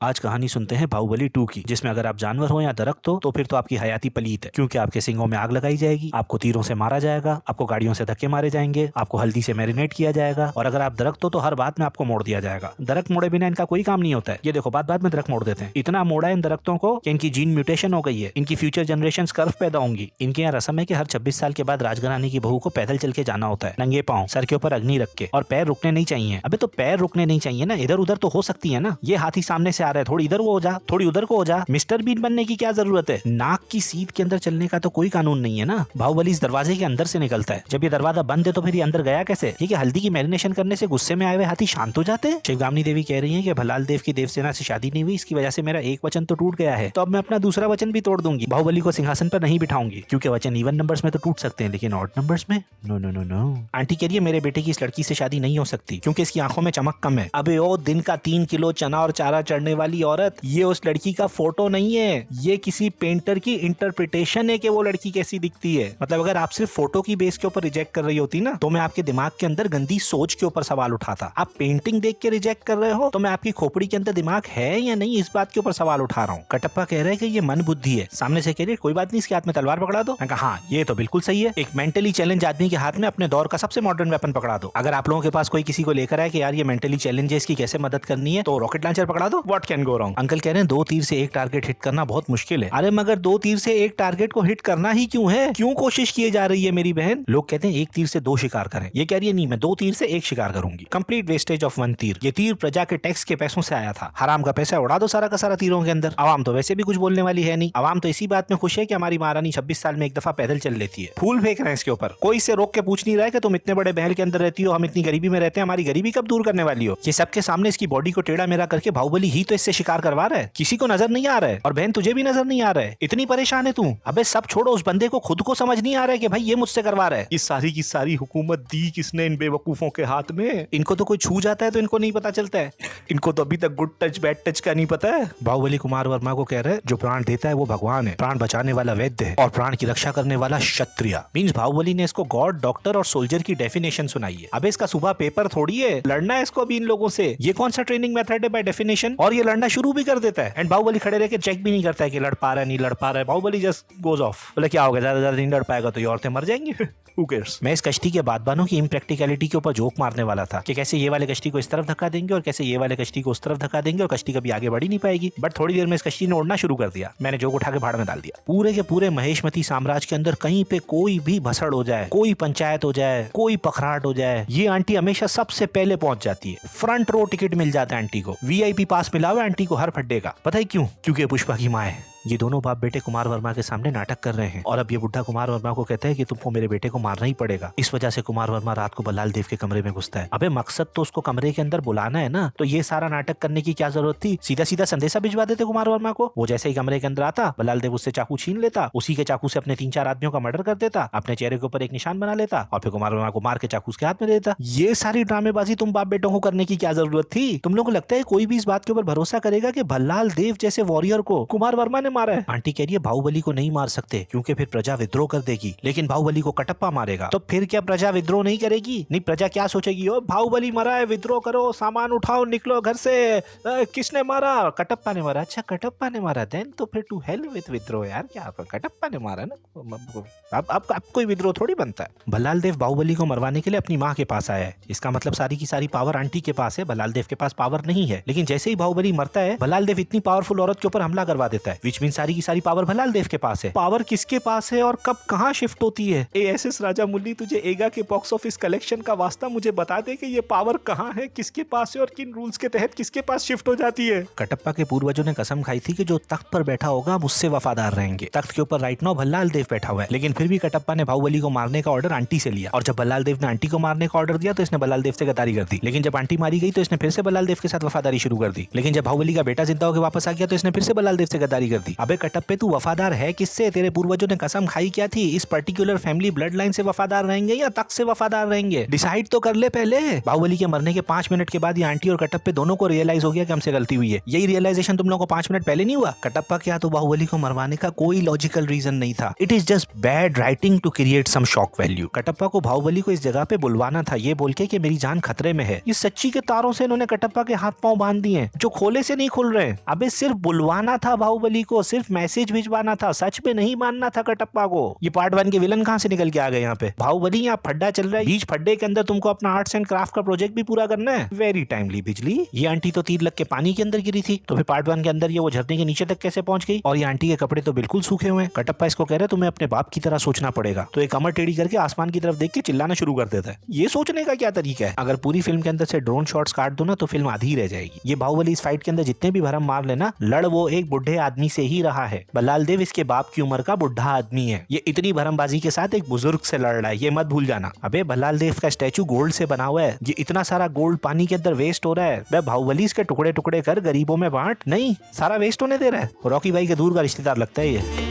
आज कहानी सुनते हैं बाहुबली 2 की, जिसमें अगर आप जानवर हो या दरख्त हो तो फिर तो आपकी हयाती पलीत है, क्योंकि आपके सिंगों में आग लगाई जाएगी, आपको तीरों से मारा जाएगा, आपको गाड़ियों से धक्के मारे जाएंगे, आपको हल्दी से मैरिनेट किया जाएगा, और अगर आप दरख्त हो तो हर बात में आपको मोड़ दिया जाएगा। दरख्त मोड़े बिना इनका कोई काम नहीं होता है। ये देखो, बात बात में दरख्त मोड़ देते हैं। इतना मोड़ा इन दरख्तों को कि इनकी जीन म्यूटेशन हो गई है, इनकी फ्यूचर जनरेशन कर्व पैदा होंगी। इनके यहाँ रस्म है कि हर 26 साल के बाद राजघराने की बहू को पैदल चल के जाना होता है, नंगे पाँव, सर के ऊपर अग्नि रख के, और पैर रुकने नहीं चाहिए। अबे तो पैर रुकने नहीं चाहिए ना, इधर उधर तो हो सकती है ना। ये हाथी सामने से आ रहा है, थोड़ी इधर को थोड़ी उधर को हो जा। मिस्टर बीन बनने की क्या जरूरत है? नाक की सीध के अंदर चलने का तो कोई कानून नहीं है ना। बाहुबली इस दरवाजे के अंदर से निकलता है। जब ये दरवाजा बंद है तो फिर ये अंदर गया कैसे? ठीक है, हल्दी की मैरिनेशन करने से गुस्से में आए हुए हाथी शांत हो जाते हैं। शिवगामिनी देवी कह रही है कि भलाल देव की देवसेना से शादी नहीं हुई, इसकी वजह से मेरा एक वचन तो टूट गया है, तो अब मैं अपना दूसरा वचन भी तोड़ दूंगी। बाहुबली को सिंहासन पर नहीं बिठाऊंगी, क्योंकि वचन इवन नंबर्स में तो टूट सकते हैं लेकिन ऑड नंबर्स में no no no no. Aunty कह रही है मेरे बेटे की इस लड़की से शादी नहीं हो सकती, क्योंकि इसकी आंखों में चमक कम है। अबे ओ, दिन का 3 किलो चना और चारा चढ़ने वाली औरत, ये उस लड़की का फोटो नहीं है, ये किसी पेंटर की इंटरप्रिटेशन है कि वो लड़की कैसी दिखती है। मतलब अगर आप सिर्फ फोटो की बेस के ऊपर रिजेक्ट कर रही होती ना, तो मैं आपके दिमाग के अंदर गंदी सोच के ऊपर सवाल उठाता। आप पेंटिंग देख के रिजेक्ट कर रहे हो तो मैं आपकी खोपड़ी के अंदर दिमाग है या नहीं, इस बात के ऊपर सवाल उठा रहा हूँ। कटप्पा कह रहे हैं कि ये मन बुद्धि है, सामने से कह रहे कोई बात नहीं, इसके हाथ में तलवार पकड़ा दो। मैं कहा हाँ, ये तो बिल्कुल सही है। एक मेंटली चैलेंज आदमी के हाथ में अपने दौर का सबसे मॉडर्न वेपन पकड़ा दो। अगर आप लोगों के पास कोई किसी को लेकर आए कि यार ये मेंटली चैलेंज है, इसकी कैसे मदद करनी है, तो रॉकेट लॉन्चर पकड़ा दो। What can go wrong? Uncle कह रहे हैं 2 तीर से 1 टारगेट हिट करना बहुत मुश्किल है। अरे मगर 2 तीर से 1 टारगेट को हिट करना ही क्यों है? क्यों कोशिश किए जा रही है मेरी बहन? लोग कहते हैं 1 तीर से 2 शिकार करें, ये कह रही है नहीं, मैं 2 तीर से 1 शिकार करूंगी। कंप्लीट वेस्टेज ऑफ 1 तीर। ये तीर प्रजा के टैक्स के पैसों से आया था, हराम का पैसा उड़ा दो सारा का सारा तीरों के अंदर। आवाम तो वैसे भी कुछ बोलने वाली है नहीं, आवाम तो इसी बात में खुश है कि हमारी महारानी 26 साल में एक दफा पैदल चल लेती है। फूल फेंक रहे हैं इसके ऊपर, कोई से रोक के पूछ नहीं रहा है कि तुम इतने बड़े महल के अंदर रहती हो, हम इतनी गरीबी में रहते हैं, हमारी गरीबी कब दूर करने वाली हो। ये सबके सामने इसकी बॉडी को टेढ़ा मेढ़ा करके बाहुबली ही तो इससे शिकार करवा रहा है, किसी को नजर नहीं आ रहा है। और बहन तुझे भी नजर नहीं आ रहा है, इतनी परेशान है तू। अबे सब छोड़ो, उस बंदे को खुद को समझ नहीं आ रहा है कि भाई ये मुझसे करवा रहा है। इस सारी की सारी हुकूमत दी किसने इन बेवकूफों के हाथ में? इनको तो कोई छू जाता है तो इनको नहीं पता चलता है, इनको तो अभी तक गुड टच बैड टच का नहीं पता है। बाहुबली कुमार वर्मा को कह रहे हैं जो प्राण देता है वो भगवान है, प्राण बचाने वाला वैद्य है, और प्राण की रक्षा करने वाला क्षत्रिय। मींस बाहुबली ने इसको गॉड, डॉक्टर और सोल्जर की डेफिनेशन सुनाई है। अबे इसका सुबह पेपर थोड़ी है, लड़ना है इसको अभी इन लोगों से। ये कौन सा ट्रेनिंग मेथड है बाय डेफिनेशन? और ये लड़ना शुरू भी कर देता है एंड बाहुबली खड़े रह के चेक भी नहीं करता है कि लड़ पा रहा है नहीं लड़ पा रहा है। बाहुबली जस्ट गोज ऑफ, बोले क्या होगा, ज्यादा नहीं लड़ पाएगा तो ये औरतें मर जाएंगी। Who cares? मैं इस कश्ती के बादबानों की इम्प्रैक्टिकलिटी के ऊपर जोक मारने वाला था कि कैसे ये वाले कश्ती को इस तरफ धक्का देंगे और कैसे ये वाले कश्ती को उस तरफ धक्का देंगे और कश्ती कभी आगे बढ़ ही नहीं पाएगी। बट थोड़ी देर में इस कश्ती ने उड़ना शुरू कर दिया, मैंने जोक उठा के भाड़ में डाल दिया। पूरे के पूरे महेशमती साम्राज्य के अंदर कहीं पे कोई भी भसड़ हो जाए, कोई पंचायत हो जाए, कोई पखराट हो जाए, ये आंटी हमेशा सबसे पहले पहुंच जाती है। फ्रंट रो टिकट मिल जाता है आंटी को, VIP पास मिला हुआ आंटी को हर फड्डे का। पता है क्यों? क्योंकि पुष्पा की माँ है। ये दोनों बाप बेटे कुमार वर्मा के सामने नाटक कर रहे हैं और अब ये बुढ़ा कुमार वर्मा को कहता है कि तुमको मेरे बेटे को मारना ही पड़ेगा। इस वजह से कुमार वर्मा रात को बल्लाल देव के कमरे में घुसता है। अबे मकसद तो उसको कमरे के अंदर बुलाना है ना, तो ये सारा नाटक करने की क्या जरूरत थी? सीधा सीधा संदेशा भिजवा देते कुमार वर्मा को। वो जैसे ही कमरे के अंदर आता, बल्लाल देव उससे चाकू छीन लेता, उसी के चाकू से अपने 3-4 आदमियों का मर्डर कर देता, अपने चेहरे के ऊपर एक निशान बना लेता और फिर कुमार वर्मा को मार के चाकू उसके हाथ में देता। ये सारी ड्रामेबाजी तुम बाप बेटों को करने की क्या जरूरत थी? तुम लोगों को लगता है कोई भी इस बात के ऊपर भरोसा करेगा कि बल्लाल देव जैसे वॉरियर को कुमार वर्मा ने मारा है? आंटी कह रही है बाहुबली को नहीं मार सकते क्योंकि फिर प्रजा विद्रोह कर देगी, लेकिन बाहुबली को कटप्पा मारेगा तो फिर क्या प्रजा विद्रोह नहीं करेगी? नहीं, प्रजा क्या सोचेगी? ओ बाहुबली मरा है, विद्रोह करो, सामान उठाओ, निकलो घर से। किसने मारा? कटप्पा ने मारा। अच्छा कटप्पा ने मारा, देन तो फिर टू हेल विद विद्रोह यार, क्या कटप्पा ने मारा ना, अब कोई विद्रोह थोड़ी बनता है। बल्लाल देव बाहुबली को मरवाने के लिए अपनी माँ के पास आया है, इसका मतलब सारी की सारी पावर आंटी के पास है, बल्लाल देव के पास पावर नहीं है। लेकिन जैसे ही बाहुबली मरता है, बल्लाल देव इतनी पावरफुल औरत के ऊपर हमला करवा देता है, विच मीन सारी की सारी पावर बल्लाल देव के पास है। पावर किसके पास है और कब कहां शिफ्ट होती है? ASS राजा मुल्ली, तुझे एगा के बॉक्स ऑफिस कलेक्शन का वास्ता मुझे बता दे कि ये पावर कहां है, किसके पास है और किन रूल्स के तहत किसके पास शिफ्ट हो जाती है। कटप्पा के पूर्वजों ने कसम खाई थी कि जो तख्त पर बैठा होगा हम उससे वफादार रहेंगे। तख्त के ऊपर राइट नाउ बल्लाल देव बैठा हुआ है, लेकिन फिर भी कटप्पा ने बाहुबली को मारने का ऑर्डर आंटी से लिया, और जब बल्लाल देव ने आंटी को मारने का ऑर्डर दिया तो इसने बल्लाल देव से गद्दारी कर दी। लेकिन जब आंटी मारी गई तो इसने फिर से बल्लाल देव के साथ वफादारी शुरू कर दी। लेकिन जब बाहुबली का बेटा जिंदा होकर वापस आ गया तो इसने फिर से बल्लाल देव से गद्दारी कर दी। अबे कटप्पे तू वफादार है किससे? तेरे पूर्वजों ने कसम खाई क्या थी? इस पर्टिकुलर फैमिली ब्लड लाइन से वफादार रहेंगे या तख्त से वफादार रहेंगे? डिसाइड तो कर ले पहले। बाहुबली के मरने के 5 मिनट के बाद ये आंटी और कटप्पे दोनों को रियलाइज हो गया कि हमसे गलती हुई है। यही रियलाइजेशन तुम लोगों को 5 मिनट पहले नहीं हुआ? कटप्पा क्या तो बाहुबली को मरवाने का कोई लॉजिकल रीजन नहीं था। It is just bad writing to create some shock value. Kattappa को बाहुबली को इस जगह पे बुलवाना था ये बोल के कि मेरी जान खतरे में है। ये सच्ची के तारों से इन्होंने कटप्पा के हाथ पांव बांध दिए जो खोले से नहीं खुल रहे। अबे सिर्फ बुलवाना था बाहुबली को, सिर्फ मैसेज भिजवाना था, सच में नहीं मानना था कटप्पा को। ये पार्ट 1 के विलन कहां से निकल के आ गए यहाँ पे? बाहुबली यहाँ फड्डा चल रहा है, बीच फड्डे के अंदर तुमको अपना आर्ट्स एंड क्राफ्ट का प्रोजेक्ट भी पूरा करना है। वेरी टाइमली बिजली। ये आंटी तो तीर लग के पानी के अंदर गिरी थी, तो फिर पार्ट 1 के अंदर ये वो झरने के नीचे तक कैसे पहुंच गई? और ये आंटी के कपड़े तो बिल्कुल सूखे हुए हैं। कटप्पा इसको कह रहे हैं तुम्हें अपने बाप की तरह सोचना पड़ेगा, तो एक कमर टेढ़ी करके आसमान की तरफ देख के चिल्लाना शुरू कर देता है। ये सोचने का क्या तरीका है? अगर पूरी फिल्म के अंदर से ड्रोन शॉट्स काट दो ना तो फिल्म आधी रह जाएगी। ये बाहुबली इस फाइट के अंदर जितने भी भरम मार लेना, लड़ वो एक बुढ़े आदमी से ही रहा है। बल्लाल देव इसके बाप की उम्र का बुढ़ा आदमी है। ये इतनी भरमबाजी के साथ एक बुजुर्ग से लड़ रहा है, ये मत भूल जाना। अबे बल्लाल देव का स्टैचू गोल्ड से बना हुआ है। ये इतना सारा गोल्ड पानी के अंदर वेस्ट हो रहा है। बे बाहुबली इसके टुकड़े टुकड़े कर गरीबों में बांट, नहीं सारा वेस्ट होने दे रहा है। रॉकी भाई के दूर का रिश्तेदार लगता है ये।